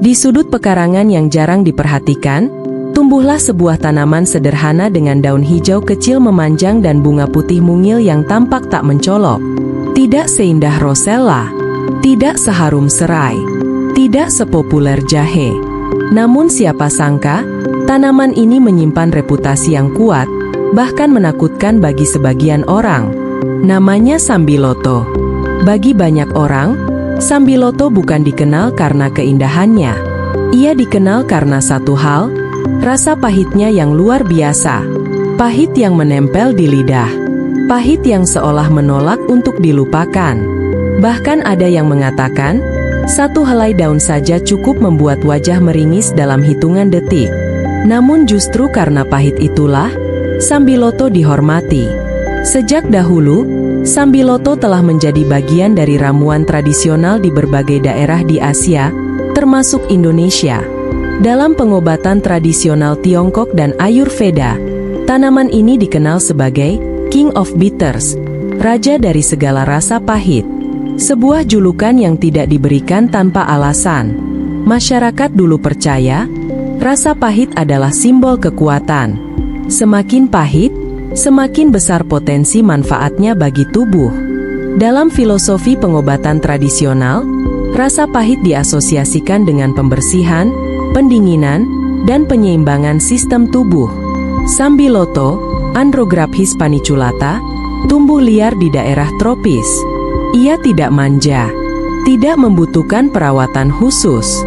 Di sudut pekarangan yang jarang diperhatikan, tumbuhlah sebuah tanaman sederhana dengan daun hijau kecil memanjang dan bunga putih mungil yang tampak tak mencolok. Tidak seindah rosella, tidak seharum serai, tidak sepopuler jahe. Namun siapa sangka, tanaman ini menyimpan reputasi yang kuat, bahkan menakutkan bagi sebagian orang. Namanya sambiloto. Bagi banyak orang, sambiloto bukan dikenal karena keindahannya. Ia dikenal karena satu hal, rasa pahitnya yang luar biasa. Pahit yang menempel di lidah. Pahit yang seolah menolak untuk dilupakan. Bahkan ada yang mengatakan, satu helai daun saja cukup membuat wajah meringis dalam hitungan detik. Namun justru karena pahit itulah, sambiloto dihormati. Sejak dahulu, sambiloto telah menjadi bagian dari ramuan tradisional di berbagai daerah di Asia, termasuk Indonesia. Dalam pengobatan tradisional Tiongkok dan Ayurveda, tanaman ini dikenal sebagai King of Bitters, raja dari segala rasa pahit. Sebuah julukan yang tidak diberikan tanpa alasan. Masyarakat dulu percaya, rasa pahit adalah simbol kekuatan. Semakin pahit, semakin besar potensi manfaatnya bagi tubuh. Dalam filosofi pengobatan tradisional, rasa pahit diasosiasikan dengan pembersihan, pendinginan, dan penyeimbangan sistem tubuh. Sambiloto, Andrographis paniculata, tumbuh liar di daerah tropis. Ia tidak manja, tidak membutuhkan perawatan khusus.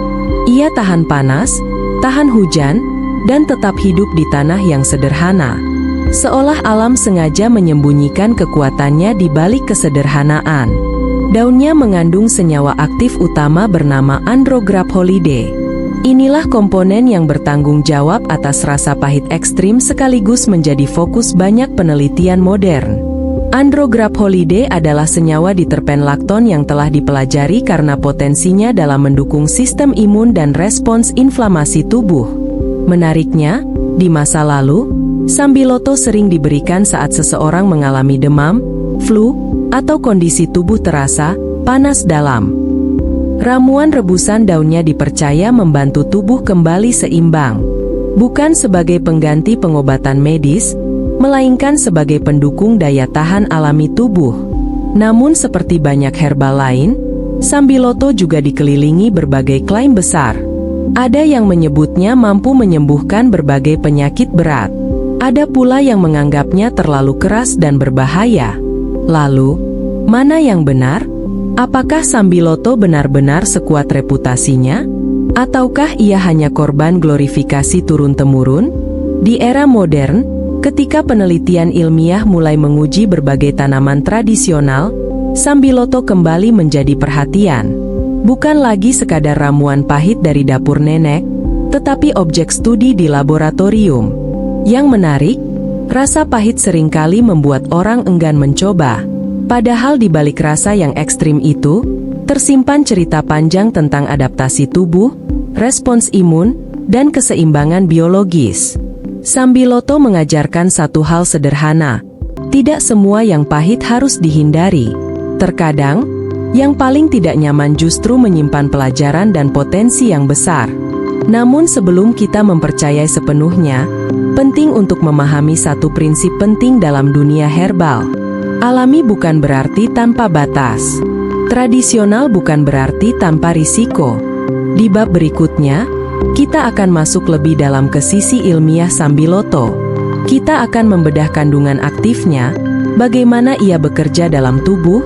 Ia tahan panas, tahan hujan, dan tetap hidup di tanah yang sederhana. Seolah alam sengaja menyembunyikan kekuatannya di balik kesederhanaan. Daunnya mengandung senyawa aktif utama bernama Andrographolide. Inilah komponen yang bertanggung jawab atas rasa pahit ekstrim sekaligus menjadi fokus banyak penelitian modern. Andrographolide adalah senyawa diterpen lakton yang telah dipelajari karena potensinya dalam mendukung sistem imun dan respons inflamasi tubuh. Menariknya, di masa lalu, sambiloto sering diberikan saat seseorang mengalami demam, flu, atau kondisi tubuh terasa panas dalam. Ramuan rebusan daunnya dipercaya membantu tubuh kembali seimbang, bukan sebagai pengganti pengobatan medis, melainkan sebagai pendukung daya tahan alami tubuh. Namun seperti banyak herbal lain, sambiloto juga dikelilingi berbagai klaim besar. Ada yang menyebutnya mampu menyembuhkan berbagai penyakit berat. Ada pula yang menganggapnya terlalu keras dan berbahaya. Lalu, mana yang benar? Apakah sambiloto benar-benar sekuat reputasinya? Ataukah ia hanya korban glorifikasi turun-temurun? Di era modern, ketika penelitian ilmiah mulai menguji berbagai tanaman tradisional, sambiloto kembali menjadi perhatian. Bukan lagi sekadar ramuan pahit dari dapur nenek, tetapi objek studi di laboratorium. Yang menarik, rasa pahit seringkali membuat orang enggan mencoba. Padahal di balik rasa yang ekstrim itu, tersimpan cerita panjang tentang adaptasi tubuh, respons imun, dan keseimbangan biologis. Sambiloto mengajarkan satu hal sederhana, tidak semua yang pahit harus dihindari. Terkadang, yang paling tidak nyaman justru menyimpan pelajaran dan potensi yang besar. Namun sebelum kita mempercayai sepenuhnya, penting untuk memahami satu prinsip penting dalam dunia herbal. Alami bukan berarti tanpa batas. Tradisional bukan berarti tanpa risiko. Di bab berikutnya, kita akan masuk lebih dalam ke sisi ilmiah sambiloto. Kita akan membedah kandungan aktifnya, bagaimana ia bekerja dalam tubuh,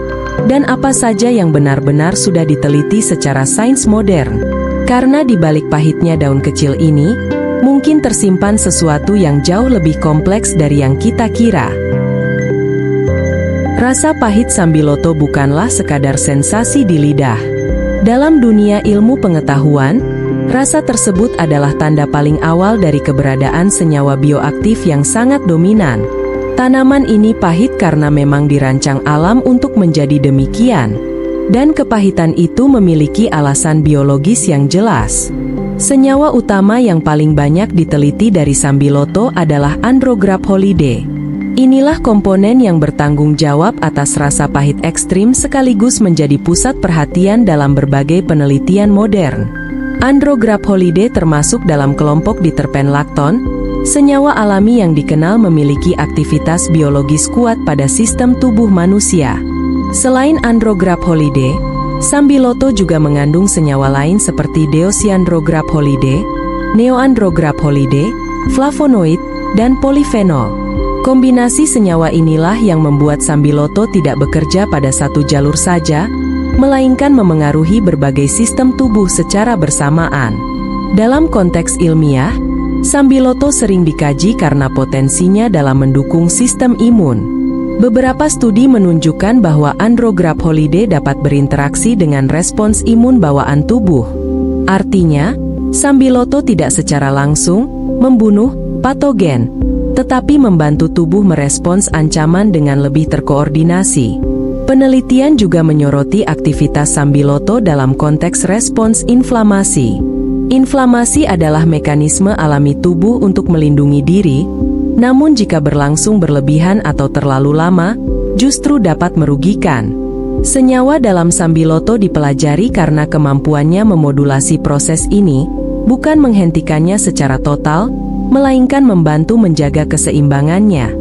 dan apa saja yang benar-benar sudah diteliti secara sains modern. Karena di balik pahitnya daun kecil ini, mungkin tersimpan sesuatu yang jauh lebih kompleks dari yang kita kira. Rasa pahit sambiloto bukanlah sekadar sensasi di lidah. Dalam dunia ilmu pengetahuan, rasa tersebut adalah tanda paling awal dari keberadaan senyawa bioaktif yang sangat dominan. Tanaman ini pahit karena memang dirancang alam untuk menjadi demikian. Dan kepahitan itu memiliki alasan biologis yang jelas. Senyawa utama yang paling banyak diteliti dari sambiloto adalah Andrographolide. Inilah komponen yang bertanggung jawab atas rasa pahit ekstrim sekaligus menjadi pusat perhatian dalam berbagai penelitian modern. Andrographolidae termasuk dalam kelompok diterpenlakton, senyawa alami yang dikenal memiliki aktivitas biologis kuat pada sistem tubuh manusia. Selain Andrographolidae, Sambiloto juga mengandung senyawa lain seperti Deoxyandrographolidae, Neoandrographolidae, flavonoid, dan polifenol. Kombinasi senyawa inilah yang membuat Sambiloto tidak bekerja pada satu jalur saja, melainkan memengaruhi berbagai sistem tubuh secara bersamaan. Dalam konteks ilmiah, Sambiloto sering dikaji karena potensinya dalam mendukung sistem imun. Beberapa studi menunjukkan bahwa Andrographolidae dapat berinteraksi dengan respons imun bawaan tubuh. Artinya, Sambiloto tidak secara langsung membunuh patogen, tetapi membantu tubuh merespons ancaman dengan lebih terkoordinasi. Penelitian juga menyoroti aktivitas Sambiloto dalam konteks respons inflamasi. Inflamasi adalah mekanisme alami tubuh untuk melindungi diri, namun jika berlangsung berlebihan atau terlalu lama, justru dapat merugikan. Senyawa dalam Sambiloto dipelajari karena kemampuannya memodulasi proses ini, bukan menghentikannya secara total, melainkan membantu menjaga keseimbangannya.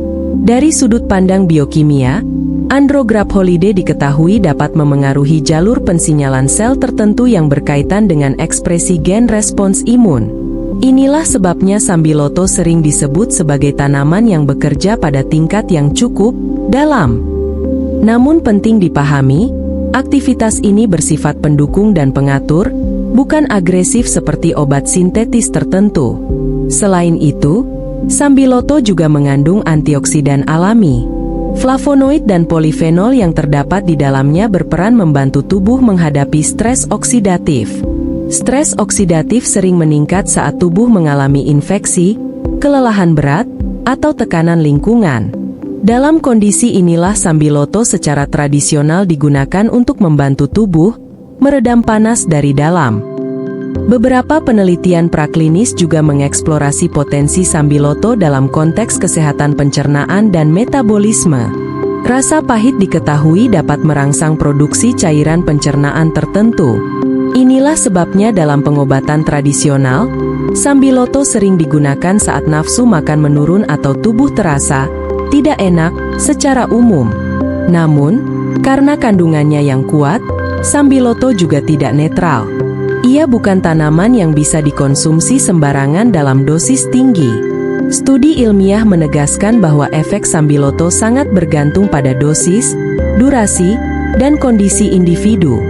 Dari sudut pandang biokimia, Andrographolidae diketahui dapat memengaruhi jalur pensinyalan sel tertentu yang berkaitan dengan ekspresi gen respons imun. Inilah sebabnya Sambiloto sering disebut sebagai tanaman yang bekerja pada tingkat yang cukup dalam. Namun penting dipahami, aktivitas ini bersifat pendukung dan pengatur, bukan agresif seperti obat sintetis tertentu. Selain itu, Sambiloto juga mengandung antioksidan alami. Flavonoid dan polifenol yang terdapat di dalamnya berperan membantu tubuh menghadapi stres oksidatif. Stres oksidatif sering meningkat saat tubuh mengalami infeksi, kelelahan berat, atau tekanan lingkungan. Dalam kondisi inilah Sambiloto secara tradisional digunakan untuk membantu tubuh meredam panas dari dalam. Beberapa penelitian praklinis juga mengeksplorasi potensi Sambiloto dalam konteks kesehatan pencernaan dan metabolisme. Rasa pahit diketahui dapat merangsang produksi cairan pencernaan tertentu. Inilah sebabnya dalam pengobatan tradisional, Sambiloto sering digunakan saat nafsu makan menurun atau tubuh terasa tidak enak secara umum. Namun, karena kandungannya yang kuat, Sambiloto juga tidak netral. Ia bukan tanaman yang bisa dikonsumsi sembarangan dalam dosis tinggi. Studi ilmiah menegaskan bahwa efek Sambiloto sangat bergantung pada dosis, durasi, dan kondisi individu.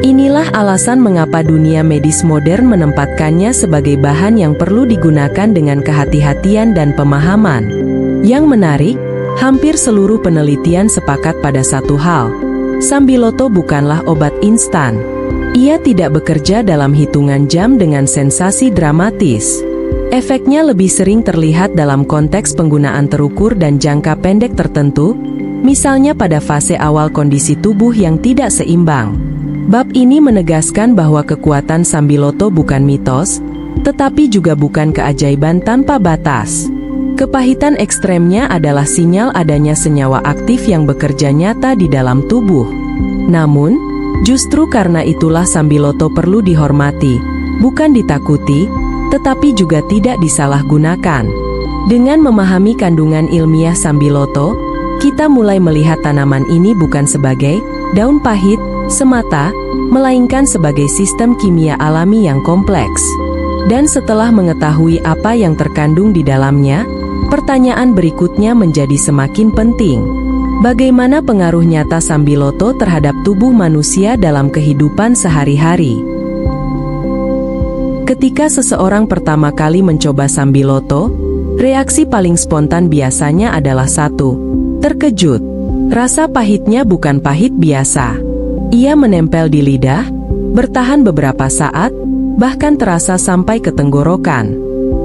Inilah alasan mengapa dunia medis modern menempatkannya sebagai bahan yang perlu digunakan dengan kehati-hatian dan pemahaman. Yang menarik, hampir seluruh penelitian sepakat pada satu hal: Sambiloto bukanlah obat instan. Ia tidak bekerja dalam hitungan jam dengan sensasi dramatis. Efeknya lebih sering terlihat dalam konteks penggunaan terukur dan jangka pendek tertentu, misalnya pada fase awal kondisi tubuh yang tidak seimbang. Bab ini menegaskan bahwa kekuatan Sambiloto bukan mitos, tetapi juga bukan keajaiban tanpa batas. Kepahitan ekstremnya adalah sinyal adanya senyawa aktif yang bekerja nyata di dalam tubuh. Namun, justru karena itulah Sambiloto perlu dihormati, bukan ditakuti, tetapi juga tidak disalahgunakan. Dengan memahami kandungan ilmiah Sambiloto, kita mulai melihat tanaman ini bukan sebagai daun pahit semata, melainkan sebagai sistem kimia alami yang kompleks. Dan setelah mengetahui apa yang terkandung di dalamnya, pertanyaan berikutnya menjadi semakin penting. Bagaimana pengaruh nyata Sambiloto terhadap tubuh manusia dalam kehidupan sehari-hari? Ketika seseorang pertama kali mencoba Sambiloto, reaksi paling spontan biasanya adalah terkejut. Rasa pahitnya bukan pahit biasa. Ia menempel di lidah, bertahan beberapa saat, bahkan terasa sampai ke tenggorokan.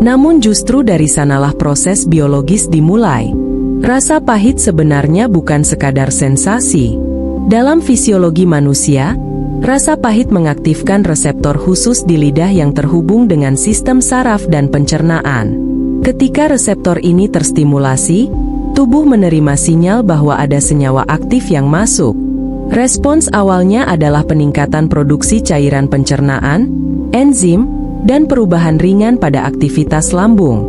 Namun justru dari sanalah proses biologis dimulai. Rasa pahit sebenarnya bukan sekadar sensasi. Dalam fisiologi manusia, rasa pahit mengaktifkan reseptor khusus di lidah yang terhubung dengan sistem saraf dan pencernaan. Ketika reseptor ini terstimulasi, tubuh menerima sinyal bahwa ada senyawa aktif yang masuk. Respons awalnya adalah peningkatan produksi cairan pencernaan, enzim, dan perubahan ringan pada aktivitas lambung.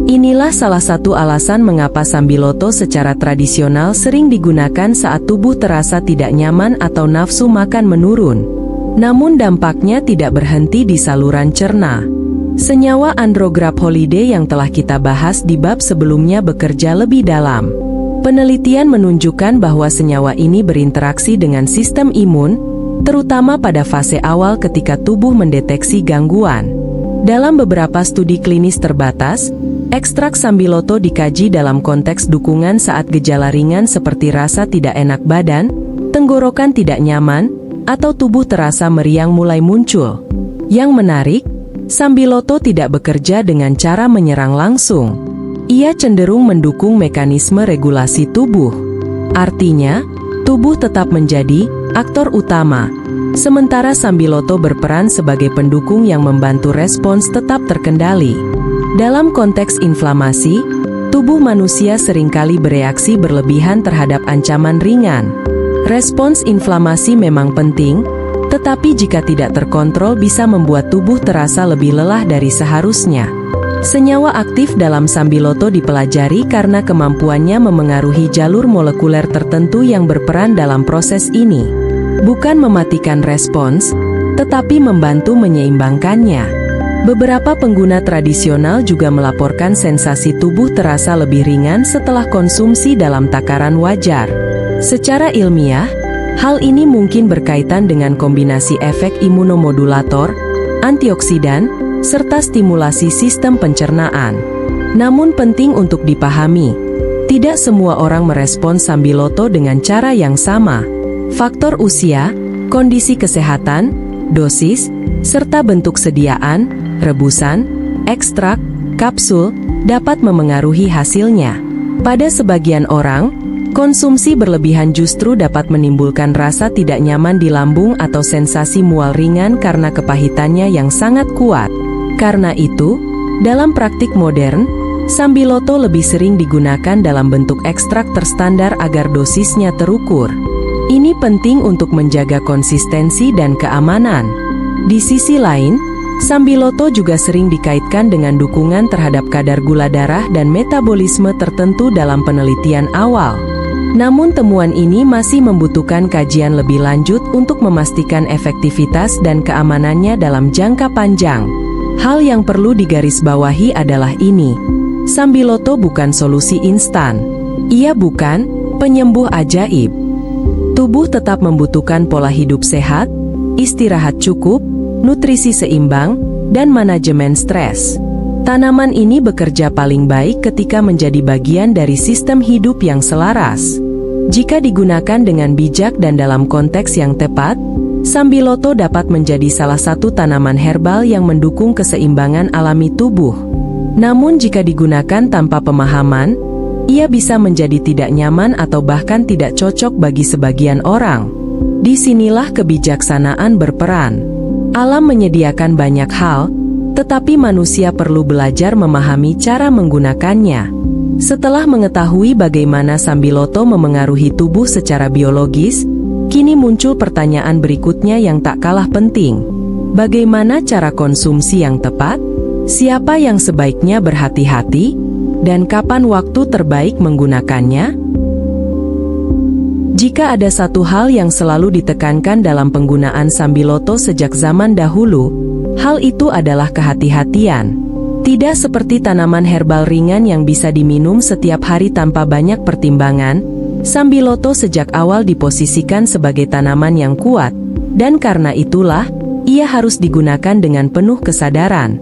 Inilah salah satu alasan mengapa sambiloto secara tradisional sering digunakan saat tubuh terasa tidak nyaman atau nafsu makan menurun. Namun dampaknya tidak berhenti di saluran cerna. Senyawa andrograp holiday yang telah kita bahas di bab sebelumnya bekerja lebih dalam. Penelitian menunjukkan bahwa senyawa ini berinteraksi dengan sistem imun, terutama pada fase awal ketika tubuh mendeteksi gangguan. Dalam beberapa studi klinis terbatas, ekstrak sambiloto dikaji dalam konteks dukungan saat gejala ringan seperti rasa tidak enak badan, tenggorokan tidak nyaman, atau tubuh terasa meriang mulai muncul. Yang menarik, sambiloto tidak bekerja dengan cara menyerang langsung. Ia cenderung mendukung mekanisme regulasi tubuh. Artinya, tubuh tetap menjadi aktor utama, sementara sambiloto berperan sebagai pendukung yang membantu respons tetap terkendali. Dalam konteks inflamasi, tubuh manusia seringkali bereaksi berlebihan terhadap ancaman ringan. Respons inflamasi memang penting, tetapi jika tidak terkontrol bisa membuat tubuh terasa lebih lelah dari seharusnya. Senyawa aktif dalam sambiloto dipelajari karena kemampuannya memengaruhi jalur molekuler tertentu yang berperan dalam proses ini. Bukan mematikan respons, tetapi membantu menyeimbangkannya. Beberapa pengguna tradisional juga melaporkan sensasi tubuh terasa lebih ringan setelah konsumsi dalam takaran wajar. Secara ilmiah, hal ini mungkin berkaitan dengan kombinasi efek imunomodulator, antioksidan, serta stimulasi sistem pencernaan. Namun penting untuk dipahami, tidak semua orang merespons sambiloto dengan cara yang sama. Faktor usia, kondisi kesehatan, dosis, serta bentuk sediaan, rebusan, ekstrak, kapsul, dapat memengaruhi hasilnya. Pada sebagian orang, konsumsi berlebihan justru dapat menimbulkan rasa tidak nyaman di lambung atau sensasi mual ringan karena kepahitannya yang sangat kuat. Karena itu, dalam praktik modern, sambiloto lebih sering digunakan dalam bentuk ekstrak terstandar agar dosisnya terukur. Ini penting untuk menjaga konsistensi dan keamanan. Di sisi lain, sambiloto juga sering dikaitkan dengan dukungan terhadap kadar gula darah dan metabolisme tertentu dalam penelitian awal. Namun temuan ini masih membutuhkan kajian lebih lanjut untuk memastikan efektivitas dan keamanannya dalam jangka panjang. Hal yang perlu digarisbawahi adalah ini. Sambiloto bukan solusi instan. Ia bukan penyembuh ajaib. Tubuh tetap membutuhkan pola hidup sehat, istirahat cukup, nutrisi seimbang, dan manajemen stres. Tanaman ini bekerja paling baik ketika menjadi bagian dari sistem hidup yang selaras. Jika digunakan dengan bijak dan dalam konteks yang tepat, sambiloto dapat menjadi salah satu tanaman herbal yang mendukung keseimbangan alami tubuh. Namun jika digunakan tanpa pemahaman, ia bisa menjadi tidak nyaman atau bahkan tidak cocok bagi sebagian orang. Disinilah kebijaksanaan berperan. Alam menyediakan banyak hal, tetapi manusia perlu belajar memahami cara menggunakannya. Setelah mengetahui bagaimana sambiloto memengaruhi tubuh secara biologis, kini muncul pertanyaan berikutnya yang tak kalah penting. Bagaimana cara konsumsi yang tepat? Siapa yang sebaiknya berhati-hati? Dan kapan waktu terbaik menggunakannya? Jika ada satu hal yang selalu ditekankan dalam penggunaan sambiloto sejak zaman dahulu, hal itu adalah kehati-hatian. Tidak seperti tanaman herbal ringan yang bisa diminum setiap hari tanpa banyak pertimbangan, sambiloto sejak awal diposisikan sebagai tanaman yang kuat, dan karena itulah, ia harus digunakan dengan penuh kesadaran.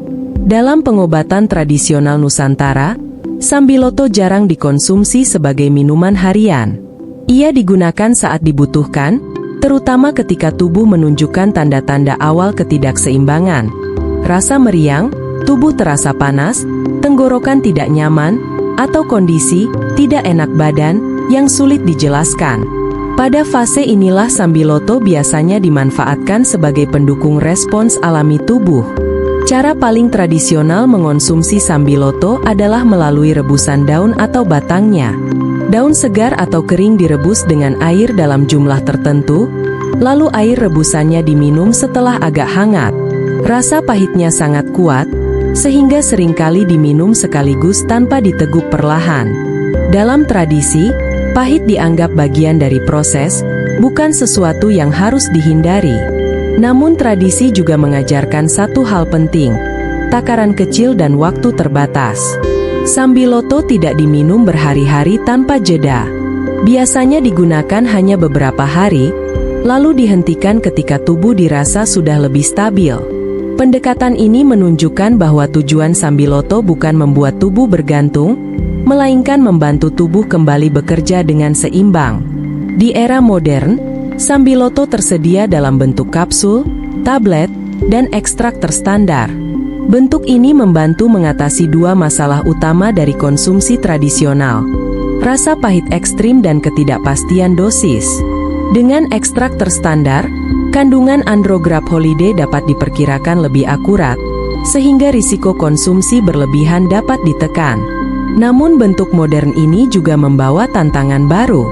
Dalam pengobatan tradisional Nusantara, sambiloto jarang dikonsumsi sebagai minuman harian. Ia digunakan saat dibutuhkan, terutama ketika tubuh menunjukkan tanda-tanda awal ketidakseimbangan. Rasa meriang, tubuh terasa panas, tenggorokan tidak nyaman, atau kondisi tidak enak badan yang sulit dijelaskan. Pada fase inilah sambiloto biasanya dimanfaatkan sebagai pendukung respons alami tubuh. Cara paling tradisional mengonsumsi sambiloto adalah melalui rebusan daun atau batangnya. Daun segar atau kering direbus dengan air dalam jumlah tertentu, lalu air rebusannya diminum setelah agak hangat. Rasa pahitnya sangat kuat, sehingga seringkali diminum sekaligus tanpa diteguk perlahan. Dalam tradisi, pahit dianggap bagian dari proses, bukan sesuatu yang harus dihindari. Namun tradisi juga mengajarkan satu hal penting, takaran kecil dan waktu terbatas. Sambiloto tidak diminum berhari-hari tanpa jeda. Biasanya digunakan hanya beberapa hari, lalu dihentikan ketika tubuh dirasa sudah lebih stabil. Pendekatan ini menunjukkan bahwa tujuan Sambiloto bukan membuat tubuh bergantung, melainkan membantu tubuh kembali bekerja dengan seimbang. Di era modern, Sambiloto tersedia dalam bentuk kapsul, tablet, dan ekstrak terstandar. Bentuk ini membantu mengatasi dua masalah utama dari konsumsi tradisional: rasa pahit ekstrim dan ketidakpastian dosis. Dengan ekstrak terstandar, kandungan Andrograph Holiday dapat diperkirakan lebih akurat, sehingga risiko konsumsi berlebihan dapat ditekan. Namun bentuk modern ini juga membawa tantangan baru.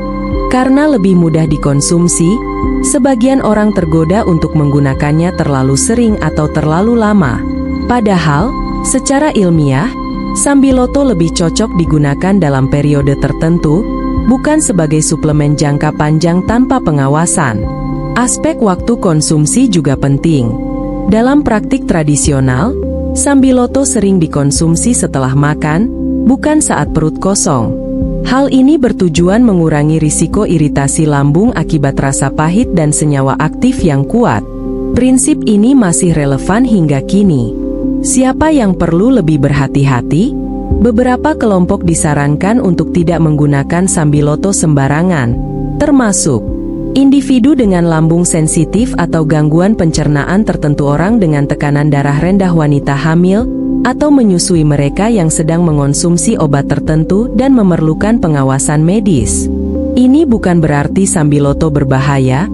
Karena lebih mudah dikonsumsi, sebagian orang tergoda untuk menggunakannya terlalu sering atau terlalu lama. Padahal, secara ilmiah, Sambiloto lebih cocok digunakan dalam periode tertentu, bukan sebagai suplemen jangka panjang tanpa pengawasan. Aspek waktu konsumsi juga penting. Dalam praktik tradisional, Sambiloto sering dikonsumsi setelah makan, bukan saat perut kosong. Hal ini bertujuan mengurangi risiko iritasi lambung akibat rasa pahit dan senyawa aktif yang kuat. Prinsip ini masih relevan hingga kini. Siapa yang perlu lebih berhati-hati? Beberapa kelompok disarankan untuk tidak menggunakan Sambiloto sembarangan, termasuk individu dengan lambung sensitif atau gangguan pencernaan tertentu, orang dengan tekanan darah rendah, wanita hamil, atau menyusui, mereka yang sedang mengonsumsi obat tertentu dan memerlukan pengawasan medis. Ini bukan berarti Sambiloto berbahaya,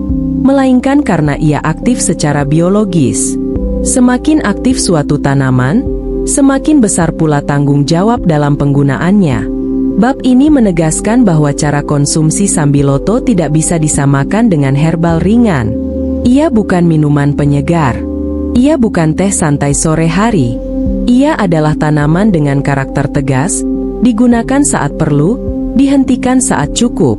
melainkan karena ia aktif secara biologis. Semakin aktif suatu tanaman, semakin besar pula tanggung jawab dalam penggunaannya. Bab ini menegaskan bahwa cara konsumsi Sambiloto tidak bisa disamakan dengan herbal ringan. Ia bukan minuman penyegar. Ia bukan teh santai sore hari. Ia adalah tanaman dengan karakter tegas, digunakan saat perlu, dihentikan saat cukup.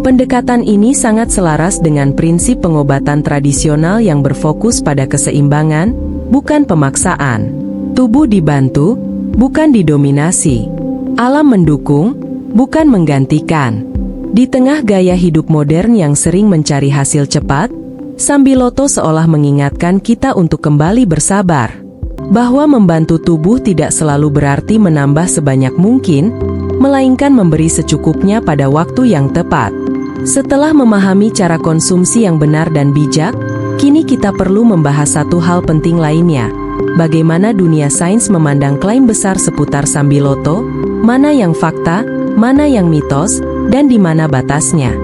Pendekatan ini sangat selaras dengan prinsip pengobatan tradisional yang berfokus pada keseimbangan, bukan pemaksaan. Tubuh dibantu, bukan didominasi. Alam mendukung, bukan menggantikan. Di tengah gaya hidup modern yang sering mencari hasil cepat, Sambiloto seolah mengingatkan kita untuk kembali bersabar. Bahwa membantu tubuh tidak selalu berarti menambah sebanyak mungkin, melainkan memberi secukupnya pada waktu yang tepat. Setelah memahami cara konsumsi yang benar dan bijak, kini kita perlu membahas satu hal penting lainnya. Bagaimana dunia sains memandang klaim besar seputar Sambiloto, mana yang fakta, mana yang mitos, dan di mana batasnya.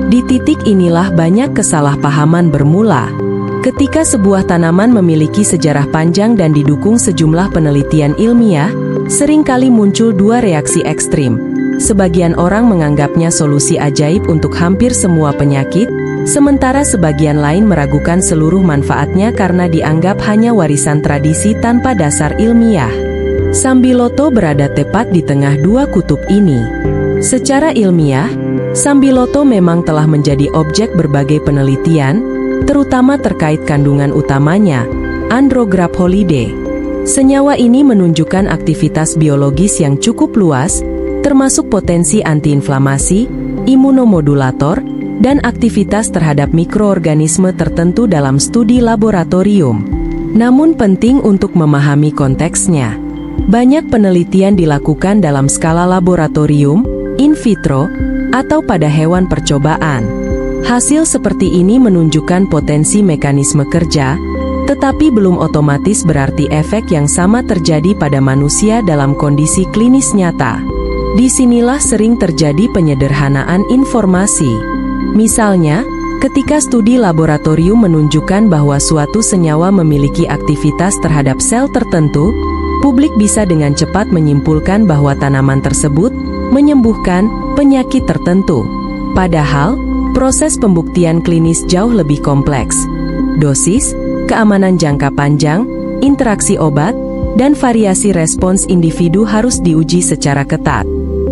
Di titik inilah banyak kesalahpahaman bermula. Ketika sebuah tanaman memiliki sejarah panjang dan didukung sejumlah penelitian ilmiah, seringkali muncul dua reaksi ekstrim. Sebagian orang menganggapnya solusi ajaib untuk hampir semua penyakit, sementara sebagian lain meragukan seluruh manfaatnya karena dianggap hanya warisan tradisi tanpa dasar ilmiah. Sambiloto berada tepat di tengah dua kutub ini. Secara ilmiah, Sambiloto memang telah menjadi objek berbagai penelitian, terutama terkait kandungan utamanya, Andrograph Holiday. Senyawa ini menunjukkan aktivitas biologis yang cukup luas, termasuk potensi antiinflamasi, imunomodulator, dan aktivitas terhadap mikroorganisme tertentu dalam studi laboratorium. Namun penting untuk memahami konteksnya. Banyak penelitian dilakukan dalam skala laboratorium, in vitro, atau pada hewan percobaan. Hasil seperti ini menunjukkan potensi mekanisme kerja, tetapi belum otomatis berarti efek yang sama terjadi pada manusia dalam kondisi klinis nyata. Disinilah sering terjadi penyederhanaan informasi. Misalnya, ketika studi laboratorium menunjukkan bahwa suatu senyawa memiliki aktivitas terhadap sel tertentu, publik bisa dengan cepat menyimpulkan bahwa tanaman tersebut menyembuhkan penyakit tertentu. Padahal, proses pembuktian klinis jauh lebih kompleks. Dosis, keamanan jangka panjang, interaksi obat, dan variasi respons individu harus diuji secara ketat.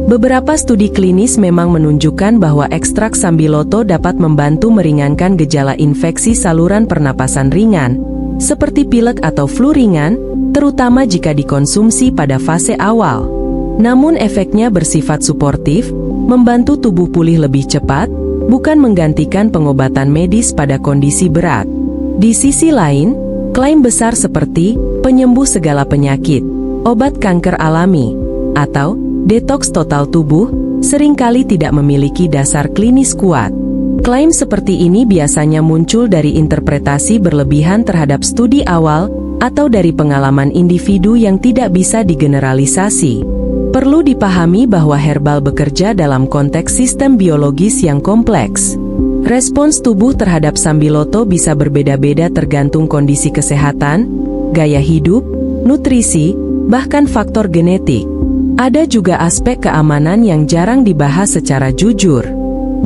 Beberapa studi klinis memang menunjukkan bahwa ekstrak sambiloto dapat membantu meringankan gejala infeksi saluran pernapasan ringan, seperti pilek atau flu ringan, terutama jika dikonsumsi pada fase awal. Namun efeknya bersifat suportif, membantu tubuh pulih lebih cepat, bukan menggantikan pengobatan medis pada kondisi berat. Di sisi lain, klaim besar seperti penyembuh segala penyakit, obat kanker alami, atau detoks total tubuh, seringkali tidak memiliki dasar klinis kuat. Klaim seperti ini biasanya muncul dari interpretasi berlebihan terhadap studi awal, atau dari pengalaman individu yang tidak bisa digeneralisasi. Perlu dipahami bahwa herbal bekerja dalam konteks sistem biologis yang kompleks. Respons tubuh terhadap sambiloto bisa berbeda-beda tergantung kondisi kesehatan, gaya hidup, nutrisi, bahkan faktor genetik. Ada juga aspek keamanan yang jarang dibahas secara jujur.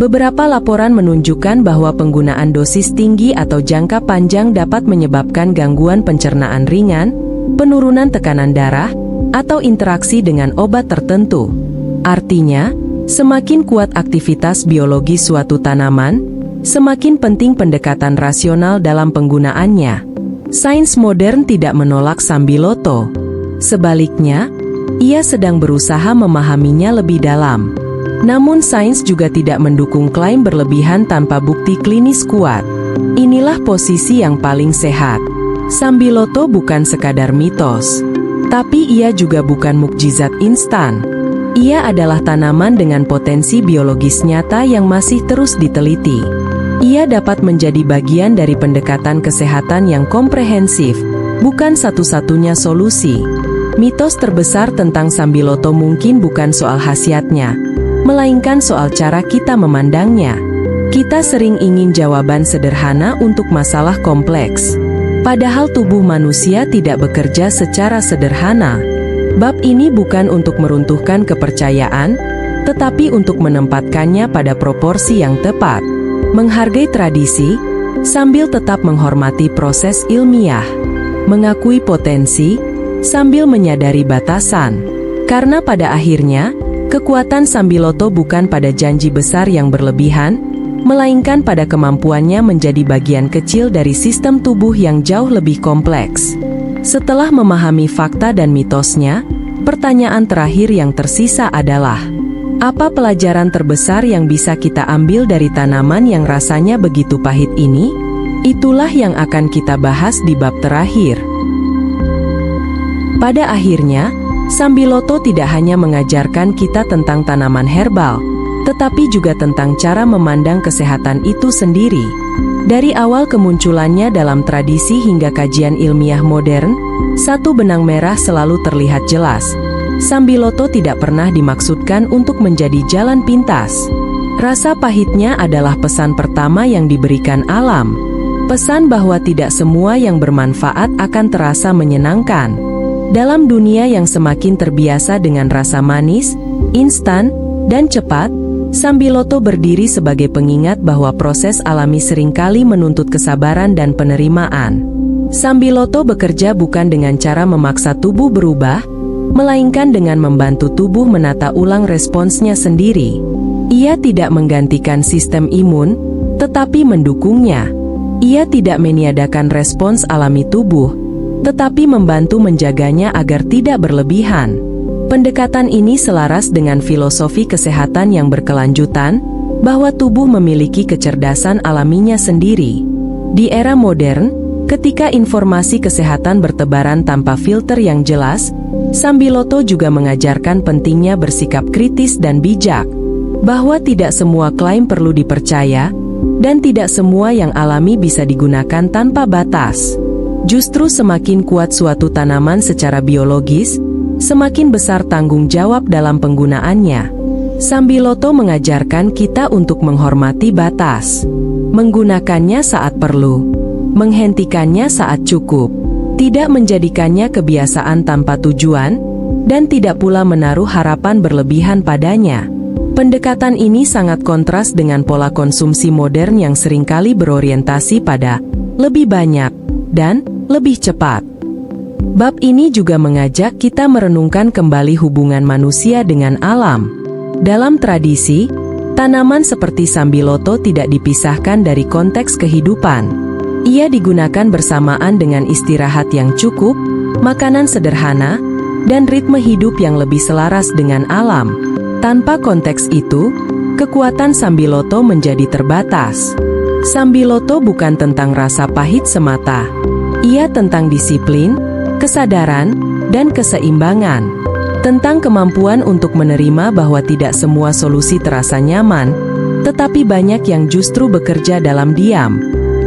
Beberapa laporan menunjukkan bahwa penggunaan dosis tinggi atau jangka panjang dapat menyebabkan gangguan pencernaan ringan, penurunan tekanan darah, atau interaksi dengan obat tertentu. Artinya, semakin kuat aktivitas biologi suatu tanaman, semakin penting pendekatan rasional dalam penggunaannya. Sains modern tidak menolak sambiloto. Sebaliknya, ia sedang berusaha memahaminya lebih dalam. Namun sains juga tidak mendukung klaim berlebihan tanpa bukti klinis kuat. Inilah posisi yang paling sehat. Sambiloto bukan sekadar mitos, tapi ia juga bukan mukjizat instan. Ia adalah tanaman dengan potensi biologis nyata yang masih terus diteliti. Ia dapat menjadi bagian dari pendekatan kesehatan yang komprehensif, bukan satu-satunya solusi. Mitos terbesar tentang sambiloto mungkin bukan soal khasiatnya, melainkan soal cara kita memandangnya. Kita sering ingin jawaban sederhana untuk masalah kompleks. Padahal tubuh manusia tidak bekerja secara sederhana. Bab ini bukan untuk meruntuhkan kepercayaan, tetapi untuk menempatkannya pada proporsi yang tepat. Menghargai tradisi, sambil tetap menghormati proses ilmiah. Mengakui potensi, sambil menyadari batasan. Karena pada akhirnya, kekuatan sambiloto bukan pada janji besar yang berlebihan, melainkan pada kemampuannya menjadi bagian kecil dari sistem tubuh yang jauh lebih kompleks. Setelah memahami fakta dan mitosnya, pertanyaan terakhir yang tersisa adalah, apa pelajaran terbesar yang bisa kita ambil dari tanaman yang rasanya begitu pahit ini? Itulah yang akan kita bahas di bab terakhir. Pada akhirnya, sambiloto tidak hanya mengajarkan kita tentang tanaman herbal, tetapi juga tentang cara memandang kesehatan itu sendiri. Dari awal kemunculannya dalam tradisi hingga kajian ilmiah modern, satu benang merah selalu terlihat jelas. Sambiloto tidak pernah dimaksudkan untuk menjadi jalan pintas. Rasa pahitnya adalah pesan pertama yang diberikan alam. Pesan bahwa tidak semua yang bermanfaat akan terasa menyenangkan. Dalam dunia yang semakin terbiasa dengan rasa manis, instan, dan cepat, sambiloto berdiri sebagai pengingat bahwa proses alami seringkali menuntut kesabaran dan penerimaan. Sambiloto bekerja bukan dengan cara memaksa tubuh berubah, melainkan dengan membantu tubuh menata ulang responsnya sendiri. Ia tidak menggantikan sistem imun, tetapi mendukungnya. Ia tidak meniadakan respons alami tubuh, tetapi membantu menjaganya agar tidak berlebihan. Pendekatan ini selaras dengan filosofi kesehatan yang berkelanjutan, bahwa tubuh memiliki kecerdasan alaminya sendiri. Di era modern, ketika informasi kesehatan bertebaran tanpa filter yang jelas, sambiloto juga mengajarkan pentingnya bersikap kritis dan bijak, bahwa tidak semua klaim perlu dipercaya, dan tidak semua yang alami bisa digunakan tanpa batas. Justru semakin kuat suatu tanaman secara biologis, semakin besar tanggung jawab dalam penggunaannya. Sambiloto mengajarkan kita untuk menghormati batas, menggunakannya saat perlu, menghentikannya saat cukup, tidak menjadikannya kebiasaan tanpa tujuan, dan tidak pula menaruh harapan berlebihan padanya. Pendekatan ini sangat kontras dengan pola konsumsi modern yang seringkali berorientasi pada lebih banyak, dan lebih cepat. Bab ini juga mengajak kita merenungkan kembali hubungan manusia dengan alam. Dalam tradisi, tanaman seperti sambiloto tidak dipisahkan dari konteks kehidupan. Ia digunakan bersamaan dengan istirahat yang cukup, makanan sederhana, dan ritme hidup yang lebih selaras dengan alam. Tanpa konteks itu, kekuatan sambiloto menjadi terbatas. Sambiloto bukan tentang rasa pahit semata. Ia tentang disiplin, kesadaran, dan keseimbangan. Tentang kemampuan untuk menerima bahwa tidak semua solusi terasa nyaman, tetapi banyak yang justru bekerja dalam diam.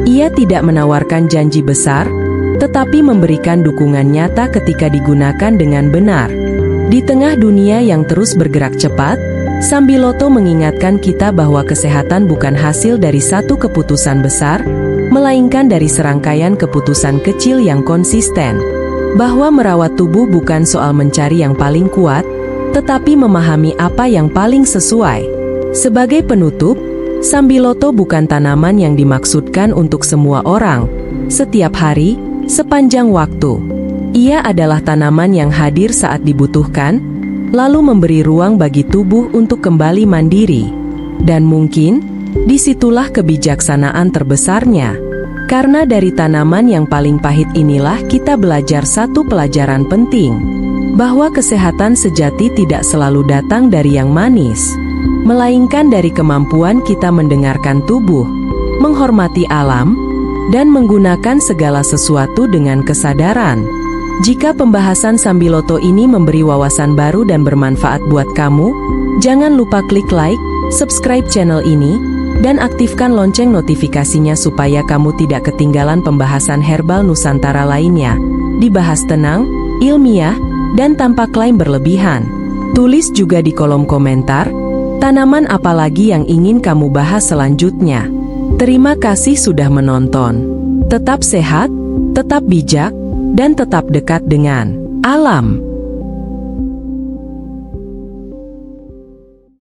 Ia tidak menawarkan janji besar, tetapi memberikan dukungan nyata ketika digunakan dengan benar. Di tengah dunia yang terus bergerak cepat, sambiloto mengingatkan kita bahwa kesehatan bukan hasil dari satu keputusan besar, melainkan dari serangkaian keputusan kecil yang konsisten. Bahwa merawat tubuh bukan soal mencari yang paling kuat, tetapi memahami apa yang paling sesuai. Sebagai penutup, sambiloto bukan tanaman yang dimaksudkan untuk semua orang, setiap hari, sepanjang waktu. Ia adalah tanaman yang hadir saat dibutuhkan, lalu memberi ruang bagi tubuh untuk kembali mandiri. Dan mungkin, disitulah kebijaksanaan terbesarnya. Karena dari tanaman yang paling pahit inilah kita belajar satu pelajaran penting. Bahwa kesehatan sejati tidak selalu datang dari yang manis, melainkan dari kemampuan kita mendengarkan tubuh, menghormati alam, dan menggunakan segala sesuatu dengan kesadaran. Jika pembahasan sambiloto ini memberi wawasan baru dan bermanfaat buat kamu, jangan lupa klik like, subscribe channel ini, dan aktifkan lonceng notifikasinya supaya kamu tidak ketinggalan pembahasan herbal Nusantara lainnya. Dibahas tenang, ilmiah, dan tanpa klaim berlebihan. Tulis juga di kolom komentar, tanaman apa lagi yang ingin kamu bahas selanjutnya. Terima kasih sudah menonton. Tetap sehat, tetap bijak, dan tetap dekat dengan alam.